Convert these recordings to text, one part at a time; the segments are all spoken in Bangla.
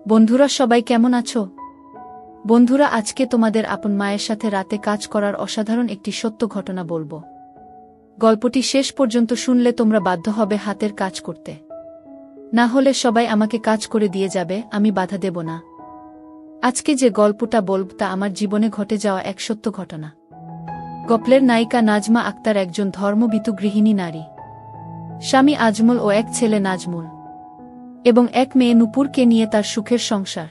বন্ধুরা সবাই কেমন আছো? বন্ধুরা আজকে তোমাদের আপন মায়ের সাথে রাতে কাজ করার অসাধারণ একটি সত্য ঘটনা বলবো। গল্পটি শেষ পর্যন্ত শুনলে তোমরা বাধ্য হবে হাতের কাজ করতে। না হলে সবাই আমাকে কাজ করে দিয়ে যাবে, আমি বাধা দেব না। আজকে যে গল্পটা বলব তা আমার জীবনে ঘটে যাওয়া এক সত্য ঘটনা। গল্পের নায়িকা নাজমা আক্তার একজন ধর্মভীতু গৃহিণী নারী। স্বামী আজমল ও এক ছেলে নাজমুল এবং এক মেয়ে নূপুরকে নিয়ে তার সুখের সংসার।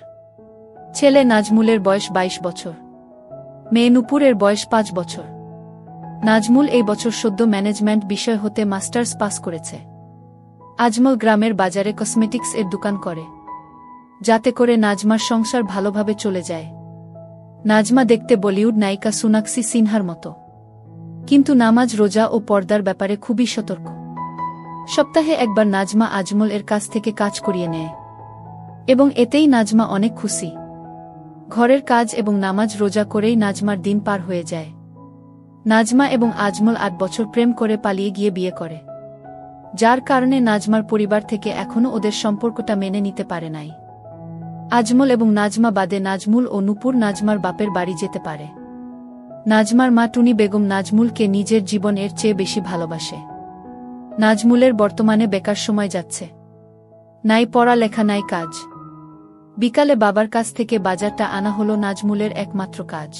ছেলে নাজমুলের বয়স 22 বছর, মেয়ে নূপুরের বয়স 5 বছর। নাজমুল এই বছর সদ্য ম্যানেজমেন্ট বিষয় হতে মাস্টার্স পাস করেছে। আজমল গ্রামের বাজারে কসমেটিক্স এর দোকান করে, যাতে করে নাজমার সংসার ভালোভাবে চলে যায়। নাজমা দেখতে বলিউড নায়িকা সোনাক্ষী সিনহার মতো, কিন্তু নামাজ রোজা ও পর্দার ব্যাপারে খুবই সতর্ক। সপ্তাহে একবার নাজমা আজমল এর কাছ থেকে কাজ করিয়ে নেয় এবং এতেই নাজমা অনেক খুশি। ঘরের কাজ এবং নামাজ রোজা করেই নাজমার দিন পার হয়ে যায়। নাজমা এবং আজমল 8 বছর প্রেম করে পালিয়ে গিয়ে বিয়ে করে, যার কারণে নাজমার পরিবার থেকে এখনও ওদের সম্পর্কটা মেনে নিতে পারে নাই। আজমল এবং নাজমা বাদে নাজমুল ও নূপুর নাজমার বাপের বাড়ি যেতে পারে। নাজমার মা টুনি বেগম নাজমুলকে নিজের জীবনের চেয়ে বেশি ভালোবাসে। নাজমুলের বর্তমানে বেকার সময় যাচ্ছে, নাই পড়ালেখা নাই কাজ। বিকালে বাবার কাছ থেকে বাজারটা আনা হলো নাজমুলের একমাত্র কাজ।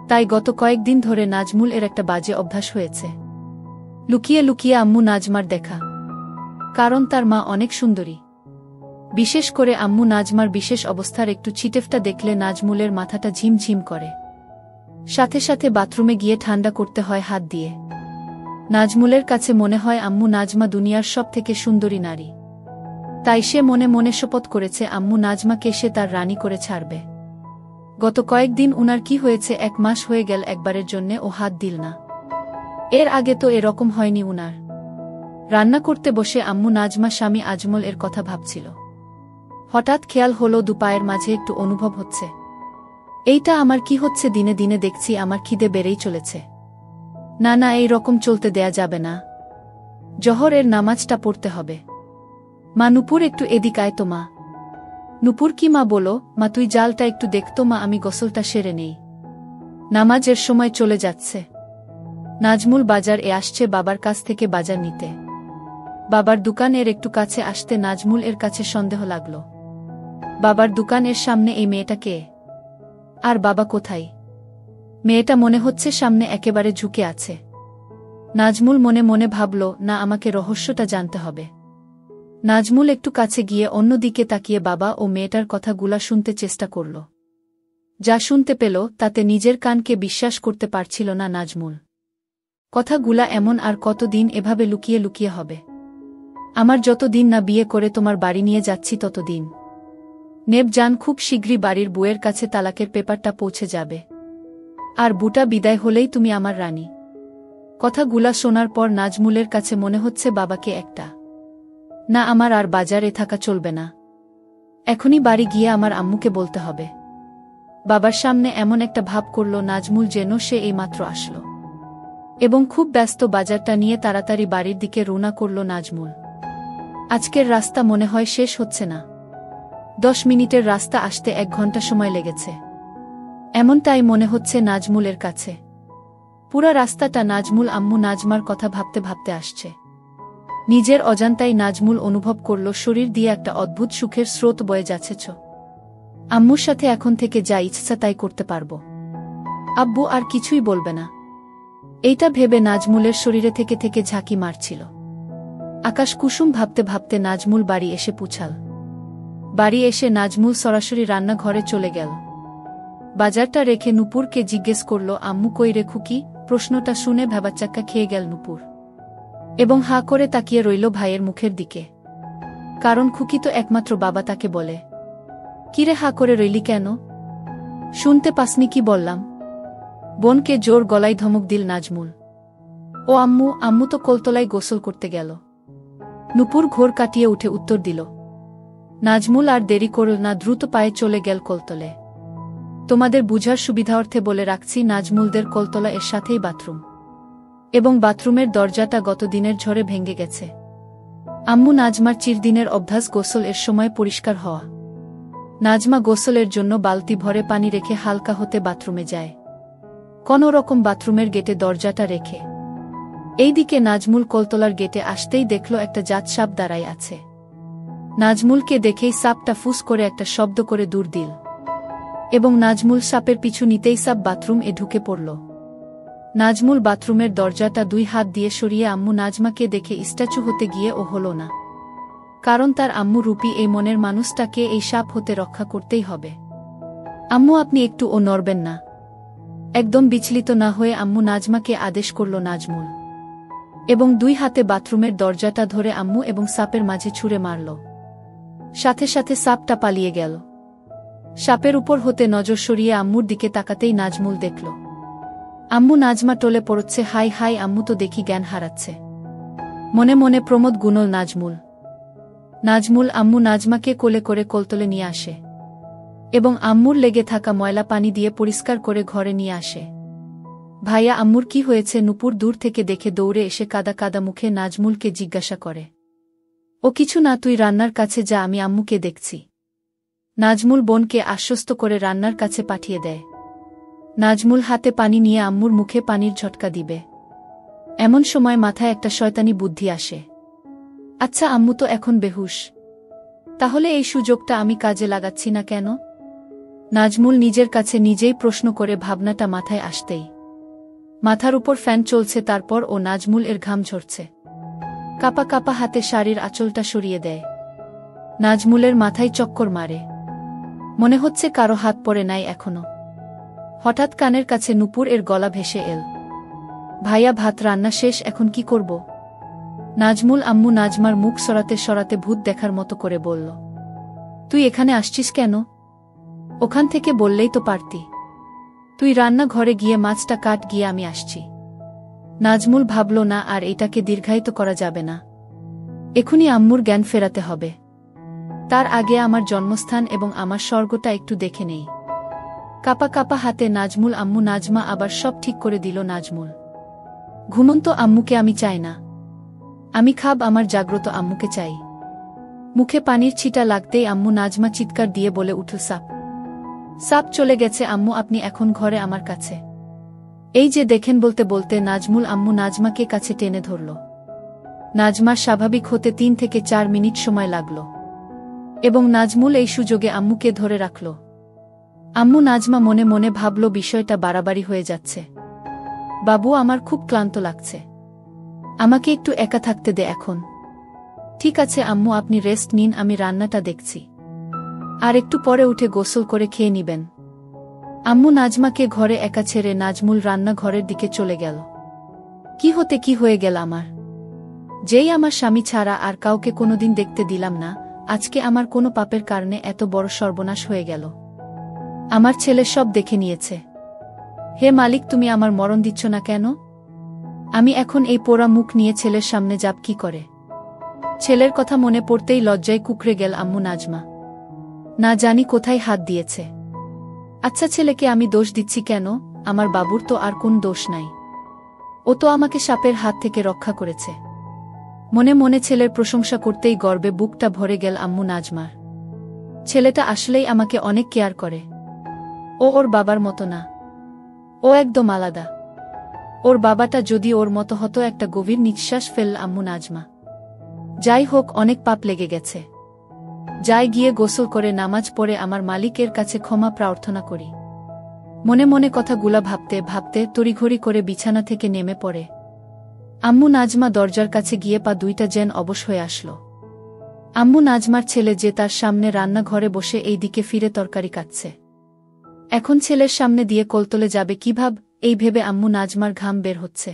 তাই গত কয়েকদিন ধরে নাজমুল এর একটা বাজে অভ্যাস হয়েছে, লুকিয়ে লুকিয়ে আম্মু নাজমার দেখা। কারণ তার মা অনেক সুন্দরী। বিশেষ করে আম্মু নাজমার বিশেষ অবস্থার একটু ছিটেফটা দেখলে নাজমুলের মাথাটা ঝিমঝিম করে। সাথে সাথে বাথরুমে গিয়ে ঠান্ডা করতে হয় হাত দিয়ে। নাজমুলের কাছে মনে হয় আম্মু নাজমা দুনিয়ার সব থেকে সুন্দরী নারী। তাই সে মনে মনে শপথ করেছে আম্মু নাজমাকে সে তার রানী করে ছাড়বে। গত কয়েকদিন উনার কি হয়েছে, 1 মাস হয়ে গেল একবারের জন্যে ও হাত দিল না। এর আগে তো এরকম হয়নি উনার। রান্না করতে বসে আম্মু নাজমা স্বামী আজমল এর কথা ভাবছিল। হঠাৎ খেয়াল হলো দুপায়ের মাঝে একটু অনুভব হচ্ছে। এইটা আমার কি হচ্ছে? দিনে দিনে দেখছি আমার খিদে বেড়েই চলেছে। না না, এই রকম চলতে দেয়া যাবে না। জহরের নামাজটা পড়তে হবে। মা নূপুর একটু এদিক আয় তো মা। নূপুর কি মা? বলো মা, তুই জালটা একটু দেখতো মা, আমি গোসলটা সেরে নেই। নামাজের সময় চলে যাচ্ছে। নাজমুল বাজার এ আসছে বাবার কাছ থেকে বাজার নিতে। বাবার দোকান এর একটু কাছে আসতে নাজমুল এর কাছে সন্দেহ লাগলো। বাবার দোকানের সামনে এই মেয়েটা কে? আর বাবা কোথায়? মেয়েটা মনে হচ্ছে সামনে একেবারে ঝুঁকে আছে। নাজমুল মনে মনে ভাবল, না, আমাকে রহস্যটা জানতে হবে। নাজমুল একটু কাছে গিয়ে অন্যদিকে তাকিয়ে বাবা ও মেয়েটার কথাগুলা শুনতে চেষ্টা করল। যা শুনতে পেল তাতে নিজের কানকে বিশ্বাস করতে পারছিল না নাজমুল। কথাগুলা এমন আর কতদিন এভাবে লুকিয়ে লুকিয়ে হবে? আমার যতদিন না বিয়ে করে তোমার বাড়ি নিয়ে যাচ্ছি ততদিন। নেব জান, খুব শীঘ্রই বাড়ির বউয়ের কাছে তালাকের পেপারটা পৌঁছে যাবে, আর বুটা বিদায় হলেই তুমি আমার রানী। কথাগুলা শোনার পর নাজমুলের কাছে মনে হচ্ছে বাবাকে একটা না, আমার আর বাজারে থাকা চলবে না। এখনই বাড়ি গিয়ে আমার আম্মুকে বলতে হবে। বাবার সামনে এমন একটা ভাব করল নাজমুল যেন সে এইমাত্র আসলো, এবং খুব ব্যস্ত বাজারটা নিয়ে তাড়াতাড়ি বাড়ির দিকে রওনা করল নাজমুল। আজকের রাস্তা মনে হয় শেষ হচ্ছে না। 10 মিনিটের রাস্তা আসতে 1 ঘন্টা সময় লেগেছে, এমনটাই মনে হচ্ছে নাজমুলের কাছে। পুরা রাস্তাটা নাজমুল আম্মু নাজমার কথা ভাবতে ভাবতে আসছে। নিজের অজান্তাই নাজমুল অনুভব করল শরীর দিয়ে একটা অদ্ভুত সুখের স্রোত বয়ে যাচ্ছে। আম্মুর সাথে এখন থেকে যা ইচ্ছা তাই করতে পারবো, আব্বু আর কিছুই বলবে না। এইটা ভেবে নাজমুলের শরীরে থেকে থেকে ঝাঁকি মারছিল। আকাশ কুসুম ভাবতে ভাবতে নাজমুল বাড়ি এসে পৌঁছাল। বাড়ি এসে নাজমুল সরাসরি রান্নাঘরে চলে গেল। বাজারটা রেখে নূপুরকে জিজ্ঞেস করল, আম্মু কই রে খুকি? প্রশ্নটা শুনে ভ্যাবাচ্চাক্কা খেয়ে গেল নূপুর এবং হাঁ করে তাকিয়ে রইল ভাইয়ের মুখের দিকে। কারণ খুকি তো একমাত্র বাবা তাকে বলে। কিরে হাঁ করে রইলি কেন? শুনতে পাসনি কি বললাম? বোনকে জোর গলায় ধমক দিল নাজমুল। ও আম্মু, আম্মু তো কলতলায় গোসল করতে গেল। নূপুর ঘোর কাটিয়ে উঠে উত্তর দিল। নাজমুল আর দেরি করল না, দ্রুত পায়ে চলে গেল কলতলে। তোমাদের বুঝার সুবিধার্থে বলে রাখছি, নাজমুলদের কলতলা এর সাথেই বাথরুম, এবং বাথরুমের দরজাটা গত দিনের ঝড়ে ভেঙে গেছে। আম্মু নাজমার চিরদিনের অভ্যাস গোসল এর সময় পরিষ্কার হওয়া। নাজমা গোসলের জন্য বালতি ভরে পানি রেখে হালকা হতে বাথরুমে যায়। কোনো রকম বাথরুমের গেটে দরজাটা রেখে এইদিকে নাজমুল কলতলার গেটে আসতেই দেখল একটা জাত সাপ দাঁড়ায় আছে। নাজমুলকে দেখেই সাপটা ফুস করে একটা শব্দ করে দূর দিল এবং নাজমুল সাপের পিছু নিতেই সাপ বাথরুম এ ঢুকে পড়ল। নাজমুল বাথরুমের দরজাটা 2 হাত দিয়ে সরিয়ে আম্মু নাজমাকে দেখে স্ট্যাচু হতে গিয়ে ও হল না, কারণ তার আম্মু রূপী এই মনের মানুষটাকে এই সাপ হতে রক্ষা করতেই হবে। আম্মু আপনি একটু ও নড়বেন না। একদম বিচলিত না হয়ে আম্মু নাজমাকে আদেশ করল নাজমুল, এবং 2 হাতে বাথরুমের দরজাটা ধরে আম্মু এবং সাপের মাঝে ছুঁড়ে মারল। সাথে সাথে সাপটা পালিয়ে গেল। সাপের উপর হতে নজর সরিয়ে আম্মুর দিকে তাকাতেই নাজমুল দেখল আম্মু নাজমা টলে পড়ছে। হাই হাই, আম্মু তো দেখি জ্ঞান হারাচ্ছে। মনে মনে প্রমোদ গুনল নাজমুল আম্মু নাজমাকে কোলে করে কোলতলে নিয়ে আসে এবং আম্মুর লেগে থাকা ময়লা পানি দিয়ে পরিষ্কার করে ঘরে নিয়ে আসে। ভাইয়া আম্মুর কি হয়েছে? নূপুর দূর থেকে দেখে দৌড়ে এসে কাদা কাদা মুখে নাজমুলকে জিজ্ঞাসা করে। ও কিছু না, তুই রান্নার কাছে যা, আমি আম্মুকে দেখছি। নাজমুল বোনকে আশ্বস্ত করে রান্নার কাছে পাঠিয়ে দেয়। নাজমুল হাতে পানি নিয়ে আম্মুর মুখে পানির ঝটকা দিবে, এমন সময় মাথায় একটা শয়তানি বুদ্ধি আসে। আচ্ছা আম্মু তো এখন বেহুশ, তাহলে এই সুযোগটা আমি কাজে লাগাচ্ছি না কেন? নাজমুল নিজের কাছে নিজেই প্রশ্ন করে ভাবনাটা মাথায় আসতেই মাথার উপর ফ্যান চলছে, তারপর ও নাজমুল এর ঘাম ঝরছে। কাপা কাপা হাতে শাড়ির আঁচলটা সরিয়ে দেয়। নাজমুলের মাথায় চক্কর মারে, মনে হচ্ছে কারো হাত পড়ে নাই এখনো। হঠাৎ কানের কাছে নূপুর এর গলা ভেসে এল। ভাইয়া ভাত রান্না শেষ, এখন কি করব? নাজমুল আম্মু নাজমার মুখ সরাতে সরাতে ভূত দেখার মতো করে বলল, তুই এখানে আসছিস কেন? ওখান থেকে বললেই তো পারতি। তুই রান্না ঘরে গিয়ে মাছটা কাট, গিয়ে আমি আসছি। নাজমুল ভাবল না আর এটাকে দীর্ঘায়িত করা যাবে না, এখনই আম্মুর জ্ঞান ফেরাতে হবে। তার আগে আমার জন্মস্থান এবং আমার স্বর্গটা একটু দেখে নেই। কাপা কাপা হাতে নাজমুল আম্মু নাজমা আবার সব ঠিক করে দিল। নাজমুল, ঘুমন্ত আম্মুকে আমি চাই না, আমি খাব আমার জাগ্রত আম্মুকে চাই। মুখে পানির ছিটা লাগতেই আম্মু নাজমা চিৎকার দিয়ে বলে উঠল, সাপ চলে গেছে আম্মু, আপনি এখন ঘরে আমার কাছে। এই যে দেখেন, বলতে বলতে নাজমুল আম্মু নাজমাকে কাছে টেনে ধরল। নাজমার স্বাভাবিক হতে 3 থেকে 4 মিনিট সময় লাগল এবং নাজমুল এই সুযোগে আম্মুকে ধরে রাখল। আম্মু নাজমা মনে মনে ভাবল বিষয়টা বাড়াবাড়ি হয়ে যাচ্ছে। বাবু আমার খুব ক্লান্ত লাগছে, আমাকে একটু একা থাকতে দে এখন। ঠিক আছে আম্মু, আপনি রেস্ট নিন, আমি রান্নাটা দেখছি, আর একটু পরে উঠে গোসল করে খেয়ে নিবেন। আম্মু নাজমাকে ঘরে একা ছেড়ে নাজমুল রান্না ঘরের দিকে চলে গেল। কি হতে কি হয়ে গেল আমার? যেই আমার স্বামী ছাড়া আর কাউকে কোনোদিন দেখতে দিলাম না, আজকে আমার কোনো পাপের কারণে এত বড় সর্বনাশ হয়ে গেল। আমার ছেলে সব দেখে নিয়েছে। হে মালিক, তুমি আমার মরণ দিচ্ছ না কেন? আমি এখন এই পোড়া মুখ নিয়ে ছেলের সামনে যাব কি করে? ছেলের কথা মনে পড়তেই লজ্জায় কুকড়ে গেল আম্মু নাজমা। না জানি কোথায় হাত দিয়েছে। আচ্ছা ছেলেকে আমি দোষ দিচ্ছি কেন? আমার বাবুর তো আর কোন দোষ নাই, ও তো আমাকে সাপের হাত থেকে রক্ষা করেছে। মনে মনে ছেলের প্রশংসা করতেই গর্বে বুকটা ভরে গেল আম্মু নাজমার। ছেলেটা আসলেই আমাকে অনেক কেয়ার করে। ও ওর বাবার মতো না, ও একদম আলাদা। ওর বাবাটা যদি ওর মতো হতো। একটা গভীর নিঃশ্বাস ফেলল আম্মু নাজমা। যাই হোক, অনেক পাপ লেগে গেছে, যাই গিয়ে গোসল করে নামাজ পড়ে আমার মালিকের কাছে ক্ষমা প্রার্থনা করি। মনে মনে কথাগুলা ভাবতে ভাবতে তড়িঘড়ি করে বিছানা থেকে নেমে পড়ে। আম্মু নাজমা দরজার কাছে গিয়ে পা দুইটা যেন অবশ হয়ে আসল। আম্মু নাজমার ছেলে যে তার সামনে রান্নাঘরে বসে এই দিকে ফিরে তরকারি কাটছে। এখন ছেলের সামনে দিয়ে কোলতলে যাবে কিভাব, এই ভেবে আম্মু নাজমার ঘাম বের হচ্ছে।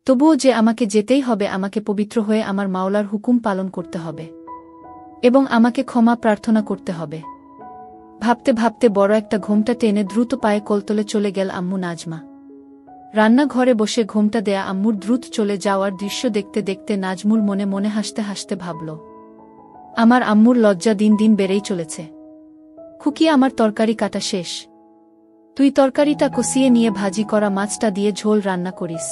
তবুও যে আমাকে যেতেই হবে, আমাকে পবিত্র হয়ে আমার মাওলার হুকুম পালন করতে হবে এবং আমাকে ক্ষমা প্রার্থনা করতে হবে। ভাবতে ভাবতে বড় একটা ঘোমটা টেনে দ্রুত পায়ে কোলতলে চলে গেল আম্মু নাজমা। রান্নাঘরে বসে ঘোমটা দেয়া আম্মুর দ্রুত চলে যাওয়ার দৃশ্য দেখতে দেখতে নাজমুল মনে মনে হাসতে হাসতে ভাবল, আমার আম্মুর লজ্জা দিন দিন বেড়েই চলেছে। খুকি, আমার তরকারি কাটা শেষ, তুই তরকারিটা কষিয়ে নিয়ে ভাজি করা মাছটা দিয়ে ঝোল রান্না করিস।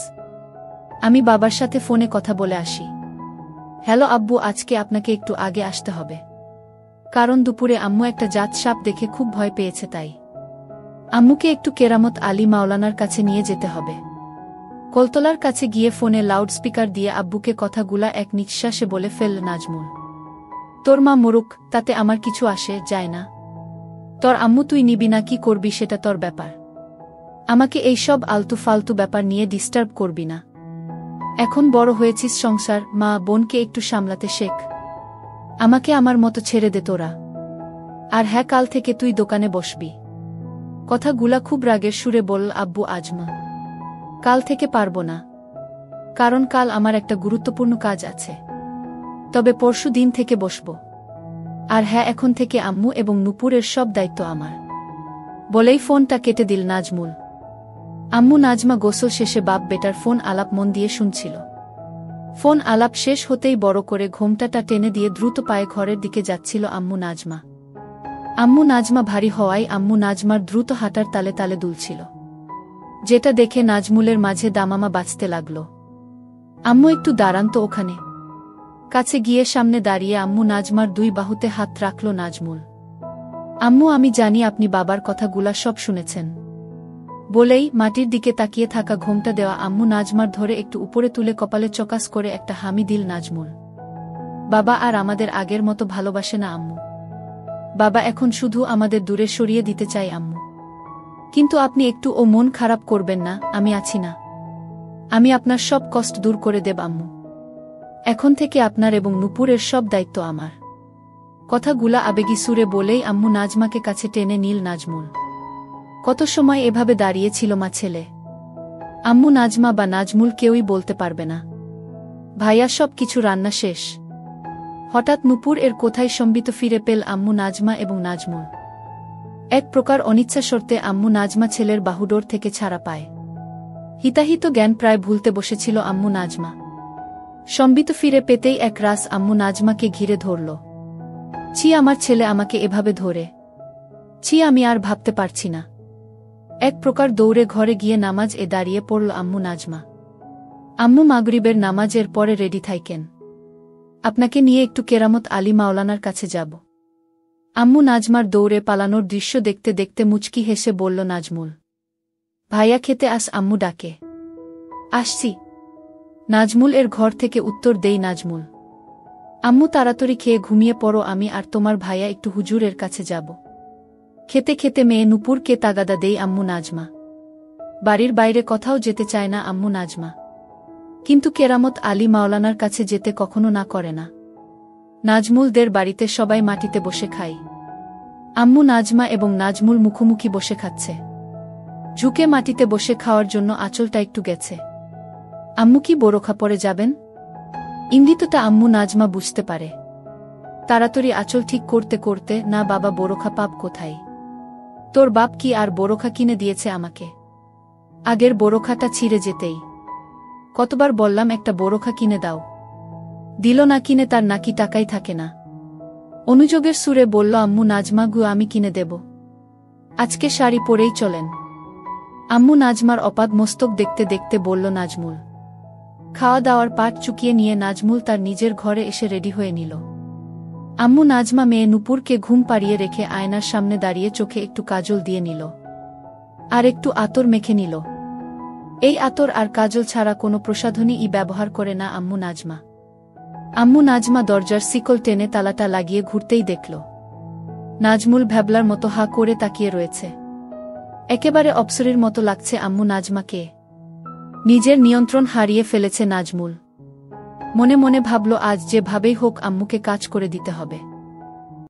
আমি বাবার সাথে ফোনে কথা বলে আসি। হ্যালো আব্বু, আজকে আপনাকে একটু আগে আসতে হবে। কারণ দুপুরে আম্মু একটা জাত সাপ দেখে খুব ভয় পেয়েছে তাই আম্মুকে একটু কেরামত আলী মাওলানার কাছে নিয়ে যেতে হবে। কলতলার কাছে গিয়ে ফোনে লাউড স্পিকার দিয়ে আব্বুকে কথাগুলা এক নিঃশ্বাসে বলে ফেলল নাজমুল। তোর মা মরুক, তাতে আমার কিছু আসে যায় না। তোর আম্মু তুই নিবি না কি করবি সেটা তোর ব্যাপার। আমাকে এই সব আলতু ফালতু ব্যাপার নিয়ে ডিস্টার্ব করবি না। এখন বড় হয়েছিস, সংসার, মা বোনকে একটু সামলাতে শেখ। আমাকে আমার মতো ছেড়ে দে তোরা। আর হ্যাঁ, কাল থেকে তুই দোকানে বসবি। কথাগুলা খুব রাগের সুরে বলল আব্বু। আজমা, কাল থেকে পারবো না, কারণ কাল আমার একটা গুরুত্বপূর্ণ কাজ আছে। তবে পরশু দিন থেকে বসবো। আর হ্যাঁ, এখন থেকে আম্মু এবং নূপুরের সব দায়িত্ব আমার। বলেই ফোনটা কেটে দিল নাজমুল। আম্মু নাজমা গোসল শেষে বাপ বেটার ফোন আলাপ মন দিয়ে শুনছিল। ফোন আলাপ শেষ হতেই বড় করে ঘোমটাটা টেনে দিয়ে দ্রুত পায়ে ঘরের দিকে যাচ্ছিল আম্মু নাজমা। আম্মু নাজমা ভারী হওয়ায় আম্মু নাজমার দ্রুত হাঁটার তালে তালে দুলছিল, যেটা দেখে নাজমুলের মাঝে দামামা বাজতে লাগল। আম্মু একটু দাঁড়ান তো ওখানে। কাছে গিয়ে সামনে দাঁড়িয়ে আম্মু নাজমার দুই বাহুতে হাত রাখল নাজমুল। আম্মু, আমি জানি আপনি বাবার কথাগুলা সব শুনেছেন। বলেই মাটির দিকে তাকিয়ে থাকা ঘোমটা দেওয়া আম্মু নাজমার ধরে একটু উপরে তুলে কপালে চকাস করে একটা হামি দিল নাজমুল। বাবা আর আমাদের আগের মতো ভালোবাসে না আম্মু। বাবা এখন শুধু আমাদের দূরে সরিয়ে দিতে চাই আম্মু। কিন্তু আপনি একটু ও মন খারাপ করবেন না, আমি আছি না। আমি আপনার সব কষ্ট দূর করে দেব আম্মু। এখন থেকে আপনার এবং নূপুরের সব দায়িত্ব আমার। কথাগুলা আবেগী সুরে বলেই আম্মু নাজমাকে কাছে টেনে নিল নাজমুল। কত সময় এভাবে দাঁড়িয়েছিল মা ছেলে। আম্মু নাজমা বা নাজমুল কেউই বলতে পারবে না। ভাইয়া সব কিছু রান্না শেষ। হঠাৎ নূপুর এর কোথায় সম্বিত ফিরে পেল আম্মু নাজমা এবং নাজমুল। এক প্রকার অনিচ্ছা শর্তে আম্মু নাজমা ছেলের বাহুডোর থেকে ছাড়া পায়। হিতাহিত জ্ঞান প্রায় ভুলতে বসেছিল আম্মু নাজমা। সম্বিত ফিরে পেতেই এক রাস আম্মু নাজমাকে ঘিরে ধরল। ছি, আমার ছেলে আমাকে এভাবে ধরে। ছি, আমি আর ভাবতে পারছি না। এক প্রকার দৌড়ে ঘরে গিয়ে নামাজ দাঁড়িয়ে পড়ল আম্মু নাজমা। আম্মু, মাগরিবের নামাজের পরে রেডি থাইকেন। আপনাকে নিয়ে একটু কেরামত আলী মাওলানার কাছে যাব। আম্মু নাজমার দৌড়ে পালানোর দৃশ্য দেখতে দেখতে মুচকি হেসে বলল নাজমুল। ভাইয়া খেতে আস, আম্মু ডাকে। আসছি। নাজমুল এর ঘর থেকে উত্তর দেই নাজমুল। আম্মু, তাড়াতাড়ি খেয়ে ঘুমিয়ে পড়ো, আমি আর তোমার ভাইয়া একটু হুজুরের কাছে যাব। খেতে খেতে মেয়ে নূপুরকে তাগাদা দেই আম্মু নাজমা। বাড়ির বাইরে কোথাও যেতে চায় না আম্মু নাজমা। কিন্তু কেরামত আলী মাওলানার কাছে যেতে কখনো না করে না। নাজমুলদের বাড়িতে সবাই মাটিতে বসে খায়। আম্মু নাজমা এবং নাজমুল মুখোমুখি বসে খাচ্ছে। ঝুঁকে মাটিতে বসে খাওয়ার জন্য আঁচলটা একটু গেছে। আম্মু কি বোরখা পরে যাবেন? ইঙ্গিতটা আম্মু নাজমা বুঝতে পারে। তাড়াতাড়ি আঁচল ঠিক করতে করতে, না বাবা, বোরখা পাব কোথায়? তোর বাপ কি আর বোরখা কিনে দিয়েছে আমাকে? আগের বোরখাটা ছিঁড়ে যেতেই কতবার বললাম একটা বোরখা কিনে দাও। দিল না কিনে, তার নাকি টাকাই থাকে না। অনুযোগের সুরে বলল আম্মু নাজমা, গু আমি কিনে দেব। আজকে শাড়ি পরেই চলেন। আম্মু নাজমার অপাদ মস্তক দেখতে দেখতে বলল নাজমুল। খাওয়া দাওয়ার পাট চুকিয়ে নিয়ে নাজমুল তার নিজের ঘরে এসে রেডি হয়ে নিল। আম্মু নাজমা মেয়ে নূপুরকে ঘুম পাড়িয়ে রেখে আয়নার সামনে দাঁড়িয়ে চোখে একটু কাজল দিয়ে নিল, আর একটু আতর মেখে নিল। এই আতর আর কাজল ছাড়া কোনো প্রসাধনী ব্যবহার করে না আম্মু নাজমা। আম্মু নাজমা দরজার শিকল টেনে তালাটা লাগিয়ে ঘুরতেই দেখল নাজমুল ভ্যাবলার মতো হা করে তাকিয়ে রয়েছে। একেবারে অপ্সরীর মতো লাগছে আম্মু নাজমাকে। নিজের নিয়ন্ত্রণ হারিয়ে ফেলেছে নাজমুল। মনে মনে ভাবল, আজ যেভাবেই হোক আম্মুকে কাজ করে দিতে হবে।